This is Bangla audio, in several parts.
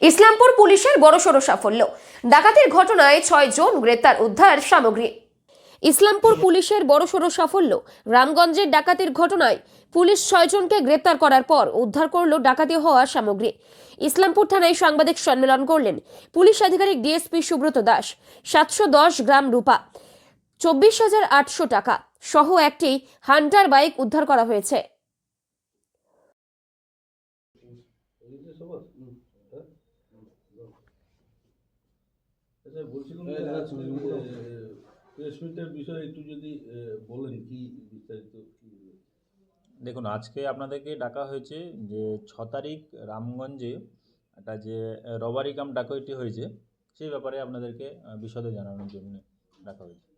ইসলামপুর পুলিশের বড়সড় সাফল্য, ডাকাতির ঘটনায় 6 জন গ্রেপ্তার, উদ্ধার সামগ্রী। ইসলামপুর পুলিশের বড়সড় সাফল্য, রামগঞ্জের ডাকাতির ঘটনায় পুলিশ 6 জনকে গ্রেপ্তার করার পর উদ্ধার করল ডাকাতি হওয়া সামগ্রী। ইসলামপুর থানায় সাংবাদিক সম্মেলন করলেন পুলিশ আধিকারিক ডিএসপি সুব্রত দাস। 710 গ্রাম রূপা, 24,800 টাকা সহ একটি হান্টার বাইক উদ্ধার করা হয়েছে। আচ্ছা, বলছিলাম প্রেস মিটের বিষয়ে একটু যদি বলেন, কি বিস্তারিত কি? দেখুন, আজকে আপনাদেরকে ডাকা হয়েছে যে 6 তারিখ রামগঞ্জে একটা যে রবারি কাম ডাকাতি হয়েছে সেই ব্যাপারে আপনাদেরকে বিশদে জানানোর জন্য ডাকা হয়েছে।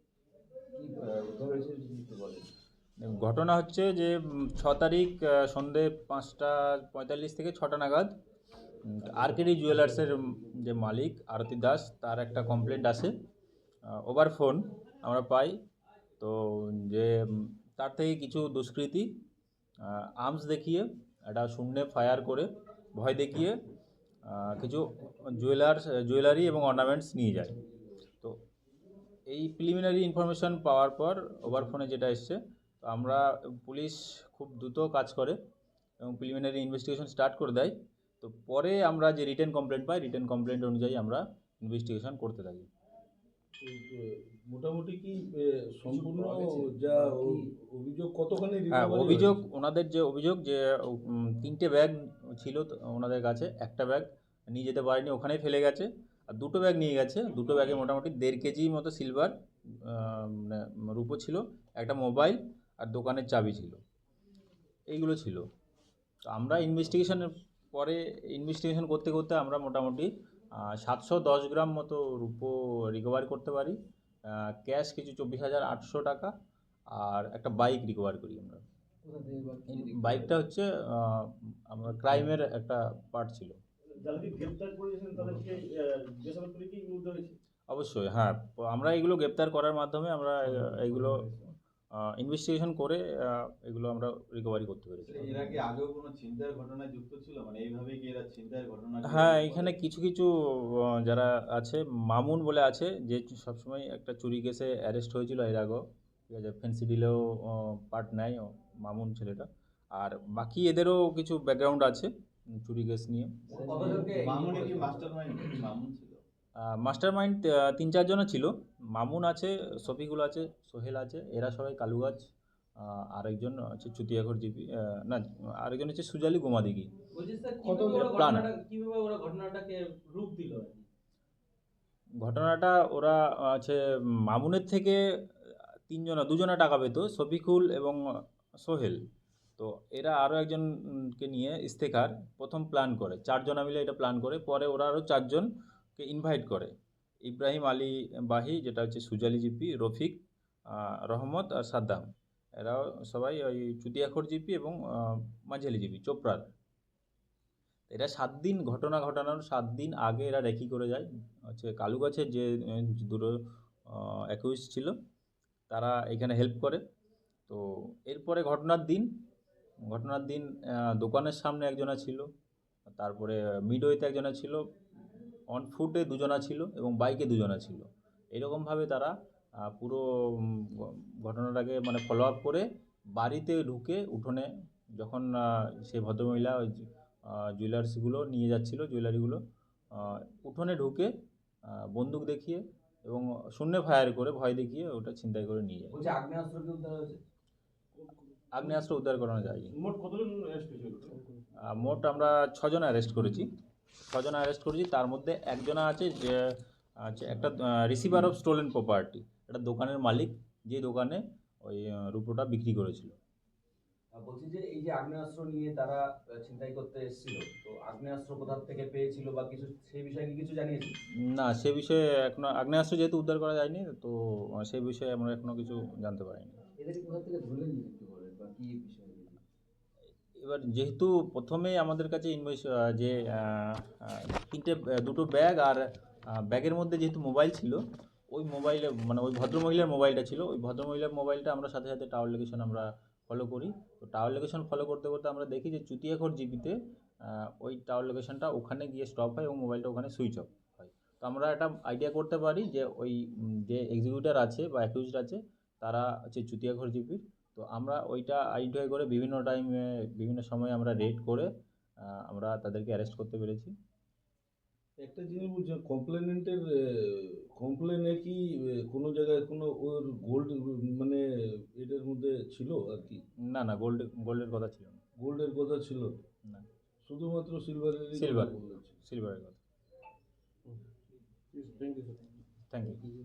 দেখুন, ঘটনা হচ্ছে যে 6 তারিখ সন্ধ্যে 5:45 থেকে 6টা নাগাদ আরকেডি জুয়েলার্সের যে মালিক আরতি দাস, তার একটা কমপ্লেন্ট আসে ওভার ফোন আমরা পাই। তো যে তার থেকে কিছু দুষ্কৃতী আর্মস দেখিয়ে একটা শূন্যে ফায়ার করে ভয় দেখিয়ে কিছু জুয়েলারি এবং অর্নামেন্টস নিয়ে যায়। তো এই প্রিলিমিনারি ইনফরমেশান পাওয়ার পর ওভার ফোনে যেটা এসছে, তো আমরা পুলিশ খুব দ্রুত কাজ করে এবং প্রিলিমিনারি ইনভেস্টিগেশন স্টার্ট করে দেয়। তো পরে আমরা যে রিটেন কমপ্লেন্ট পাই, রিটেন কমপ্লেন্ট অনুযায়ী আমরা ইনভেস্টিগেশন করতে থাকি। মোটামুটি কি সম্পূর্ণ যা অভিযোগ কতখানি? হ্যাঁ, অভিযোগ ওনাদের যে অভিযোগ যে 3টে ব্যাগ ছিল ওনাদের কাছে, একটা ব্যাগ নিয়ে যেতে পারেনি, ওখানেই ফেলে গেছে। আর 2টো ব্যাগ নিয়ে গেছে, 2টো ব্যাগে মোটামুটি 1.5 কেজি মতো সিলভার রূপো ছিল, একটা মোবাইল আর দোকানের চাবি ছিল, এইগুলো ছিল। তো আমরা ইনভেস্টিগেশন করতে করতে আমরা মোটামুটি 710 গ্রাম মতো রূপো রিকভার করতে পারি, ক্যাশ কিছু 24,800 টাকা আর একটা বাইক রিকভার করি আমরা। বাইকটা হচ্ছে আমরা ক্রাইমের একটা পার্ট ছিল। অবশ্যই, হ্যাঁ, আমরা এগুলো গ্রেপ্তার করার মাধ্যমে আমরা এইগুলো ইনভেস্টিগেশন করে এগুলো আমরা রিকভারি করতে পেরেছি। এরা কি আগেও কোনো ছিনতাইয়ের ঘটনায় যুক্ত ছিল? মানে এইভাবেই কি এরা ছিনতাইয়ের ঘটনা? হ্যাঁ, এখানে কিছু কিছু যারা আছে, মামুন বলে আছে যে সবসময় একটা চুরি কেসে অ্যারেস্ট হয়েছিল এর আগেও, ঠিক আছে, ফেন্সি ডিলেও পার্ট নেয় মামুন ছেলেটা। আর বাকি এদেরও কিছু ব্যাকগ্রাউন্ড আছে চুরি কেস নিয়ে। মামুনই কি মাস্টারমাইন্ড? মামুন ছিল মাস্টারমাইন্ড 3-4 জনও ছিল। মামুন আছে, শফিকুল আছে, সোহেল আছে, এরা সবাই কালুগাছ। আরেকজন হচ্ছে চুতিয়াঘর জিপি, না, আরেকজন হচ্ছে সুজালি গোমাদিগি। ঘটনাটা ওরা আছে মামুনের থেকে 2জনা টাকা পেত, শফিকুল এবং সোহেল। তো এরা আরও একজনকে নিয়ে ইস্তেখার প্রথম প্ল্যান করে, 4 জনা মিলে এটা প্ল্যান করে। পরে ওরা আরও 4 জনকে ইনভাইট করে, ইব্রাহিম আলী বাহি, যেটা হচ্ছে সুজালি জিপি, রফিক, রহমত আর সাদ্দাম। এরাও সবাই ওই চুতিয়াখর জিপি এবং মাঝালি জিপি চোপড়ার। এরা 7 দিন ঘটনা ঘটানোর 7 দিন আগে এরা রেকি করে যায় হচ্ছে কালুগাছের যে দুটো অ্যাকিউজ ছিল, তারা এখানে হেল্প করে। তো এরপরে ঘটনার দিন দোকানের সামনে একজনা ছিল, তারপরে মিডওয়েতে একজনা ছিল, অন ফুটে 2 জনা ছিল এবং বাইকে 2 জনা ছিল। এরকমভাবে তারা পুরো ঘটনাটাকে মানে ফলো আপ করে বাড়িতে ঢুকে উঠোনে যখন সেই ভদ্রমহিলা ওই জুয়েলার্সগুলো নিয়ে যাচ্ছিলো, জুয়েলারিগুলো উঠোনে ঢুকে বন্দুক দেখিয়ে এবং শূন্যে ফায়ার করে ভয় দেখিয়ে ওটা ছিনতাই করে নিয়ে যায়। আগ্নেয়াস্ত্র উদ্ধার করানো যায়নি। মোট আমরা 6 জন অ্যারেস্ট করেছি। তার মধ্যে একজনা আছে যে একটা রিসিভার অফ স্টোলেন প্রপার্টি, একটা দোকানের মালিক, যে দোকানে ওই রূপোটা বিক্রি করেছিল। বলছি যে এই যে আগ্নেয়াস্ত্র নিয়ে তারা ছিনতাই করতে এসেছিল, তো আগ্নেয়াস্ত্র কোথা থেকে পেয়েছিল বা কিছু সেই বিষয়ে কি কিছু জানিয়েছে? না, সে বিষয়ে এখনো আগ্নেয়াস্ত্র যেহেতু উদ্ধার করা যায়নি, তো সেই বিষয়ে আমরা এখনো কিছু জানতে পারিনি। এদের কোথা থেকে ধরলেন একটু বলেন, বা কি বিষয়? এবার যেহেতু প্রথমেই আমাদের কাছে যে 2টো ব্যাগ আর ব্যাগের মধ্যে যেহেতু মোবাইল ছিল, ওই মোবাইলে মানে ওই ভদ্রমহিলার মোবাইলটা ছিল, ওই ভদ্রমহিলার মোবাইলটা আমরা সাথে সাথে টাওয়ার লোকেশন আমরা ফলো করি। তো টাওয়ার লোকেশন ফলো করতে করতে আমরা দেখি যে চুতিয়াখর জিপিতে ওই টাওয়ার লোকেশনটা ওখানে গিয়ে স্টপ হয় এবং মোবাইলটা ওখানে সুইচ অফ হয়। তো আমরা একটা আইডিয়া করতে পারি যে ওই যে এক্সিকিউটর আছে বা অ্যাকিউজড আছে তারা হচ্ছে চুতিয়াঘর জিপির। তো আমরা ওইটা আইডেন্টিফাই করে বিভিন্ন টাইমে বিভিন্ন সময় আমরা রেড করে আমরা তাদেরকে অ্যারেস্ট করতে পেরেছি। একটা জিনিস বলছি, কমপ্লেনেন্টের কমপ্লেনে কি কোনো জায়গায় কোনো ওর গোল্ড মানে এটার মধ্যে ছিল আর কি? না না, গোল্ডের কথা ছিল না। গোল্ডের কথা ছিল না, শুধুমাত্র সিলভারেরই সিলভার কথা বলেছে। সিলভারের কথা। Thank you.